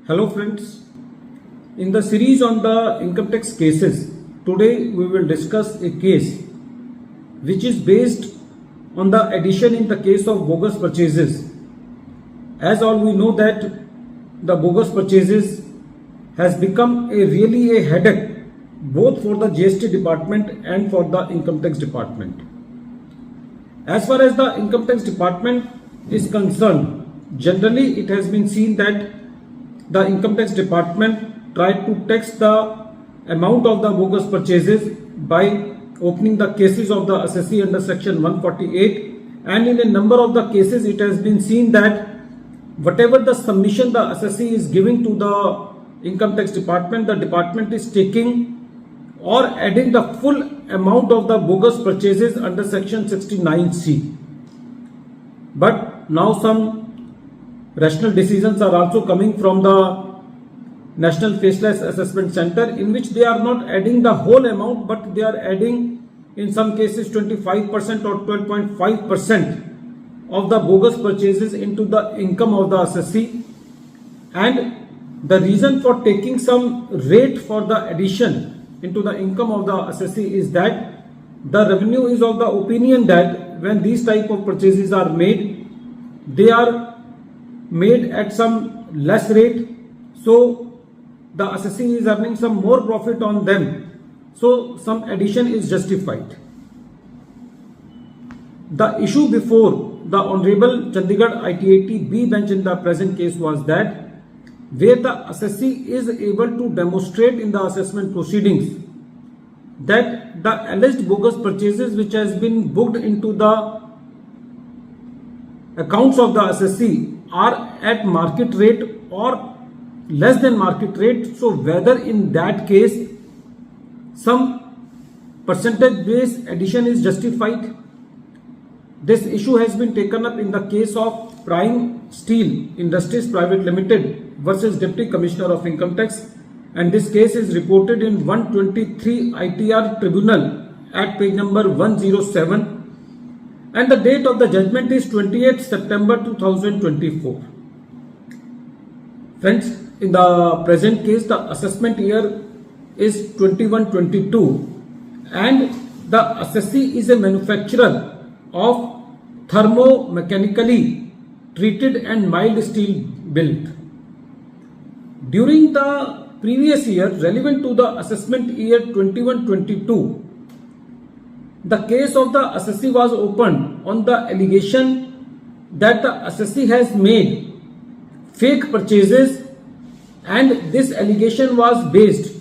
Hello friends, in the series on the income tax cases, today we will discuss a case which is based on the addition in the case of bogus purchases. As all we know that the bogus purchases has become really a headache both for the GST department and for the income tax department. As far as the income tax department is concerned, generally it has been seen that the income tax department tried to tax the amount of the bogus purchases by opening the cases of the assessee under section 148, and in a number of the cases it has been seen that whatever the submission the assessee is giving to the income tax department, the department is taking or adding the full amount of the bogus purchases under section 69C. But now some rational decisions are also coming from the National Faceless Assessment Center, in which they are not adding the whole amount, but they are adding in some cases 25% or 12.5% of the bogus purchases into the income of the assessee. And the reason for taking some rate for the addition into the income of the assessee is that the revenue is of the opinion that when these type of purchases are made, they are made at some less rate, so the assessee is earning some more profit on them, so some addition is justified. The issue before the Honorable Chandigarh ITAT B bench in the present case was that where the assessee is able to demonstrate in the assessment proceedings that the alleged bogus purchases which has been booked into the accounts of the assessee are at market rate or less than market rate, so whether in that case some percentage based addition is justified. This issue has been taken up in the case of Prime Steel Industries Private Limited versus Deputy Commissioner of Income Tax, and this case is reported in 123 ITR Tribunal at page number 107. And the date of the judgment is 28th September 2024. Friends, in the present case, the assessment year is 21-22 and the assessee is a manufacturer of thermo-mechanically treated and mild steel billet. During the previous year, relevant to the assessment year 21-22, the case of the assessee was opened on the allegation that the assessee has made fake purchases, and this allegation was based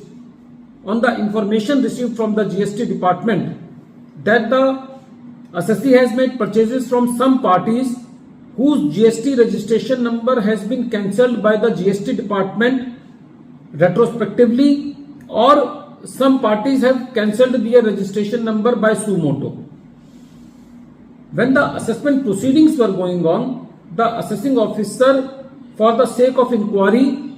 on the information received from the GST Department that the assessee has made purchases from some parties whose GST registration number has been cancelled by the GST Department retrospectively, or some parties have cancelled their registration number by suo motu. When the assessment proceedings were going on, the assessing officer, for the sake of inquiry,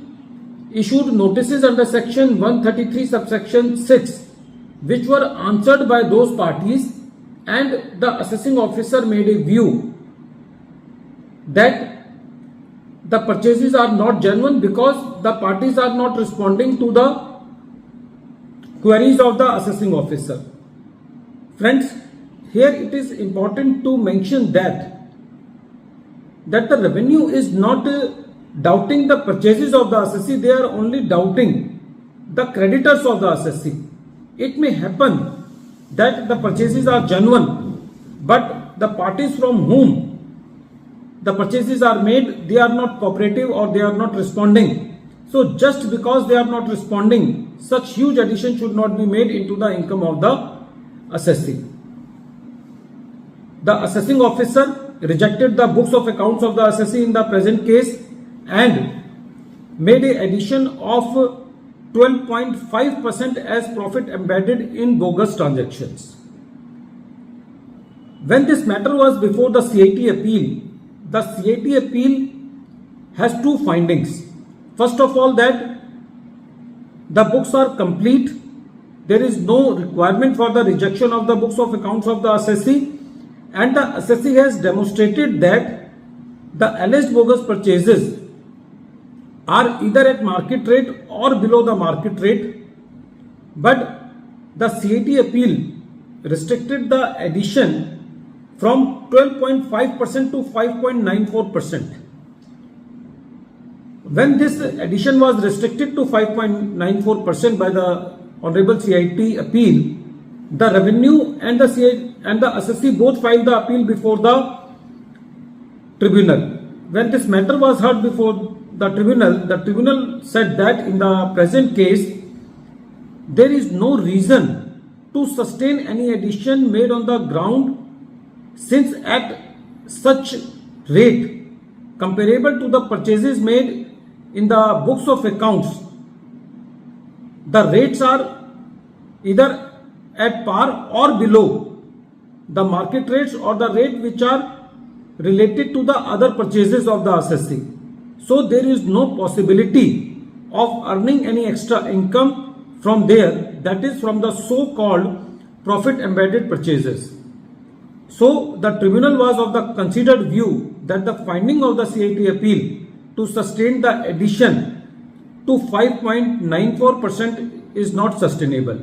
issued notices under section 133 subsection 6, which were answered by those parties, and the assessing officer made a view that the purchases are not genuine because the parties are not responding to the queries of the assessing officer. Friends, here it is important to mention that the revenue is not doubting the purchases of the assessee, they are only doubting the creditors of the assessee. It may happen that the purchases are genuine, but the parties from whom the purchases are made, they are not cooperative or they are not responding. So just because they are not responding, such huge addition should not be made into the income of the assessee. The assessing officer rejected the books of accounts of the assessee in the present case and made an addition of 12.5% as profit embedded in bogus transactions. When this matter was before the CIT appeal, the CIT appeal has two findings. First of all, that the books are complete. There is no requirement for the rejection of the books of accounts of the assessee, and the assessee has demonstrated that the alleged bogus purchases are either at market rate or below the market rate, but the CIT appeal restricted the addition from 12.5% to 5.94%. When this addition was restricted to 5.94% by the Honorable CIT appeal, the revenue and the assessee both filed the appeal before the tribunal. When this matter was heard before the tribunal said that in the present case, there is no reason to sustain any addition made on the ground, since at such rate comparable to the purchases made in the books of accounts, the rates are either at par or below the market rates or the rate which are related to the other purchases of the assessee. So there is no possibility of earning any extra income from there, that is from the so-called profit embedded purchases. So the tribunal was of the considered view that the finding of the CIT appeal to sustain the addition to 5.94% is not sustainable.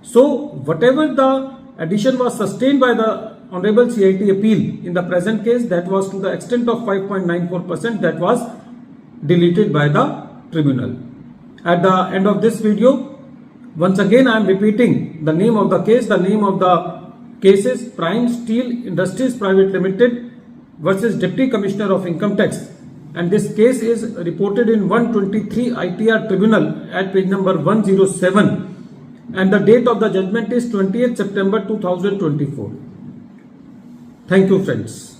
So whatever the addition was sustained by the Honorable CIT appeal in the present case, that was to the extent of 5.94%, that was deleted by the tribunal. At the end of this video, once again I am repeating the name of the case. The name of the case is Prime Steel Industries Private Limited versus Deputy Commissioner of Income Tax, and this case is reported in 123 ITR Tribunal at page number 107, and the date of the judgment is 20th September 2024. Thank you, friends.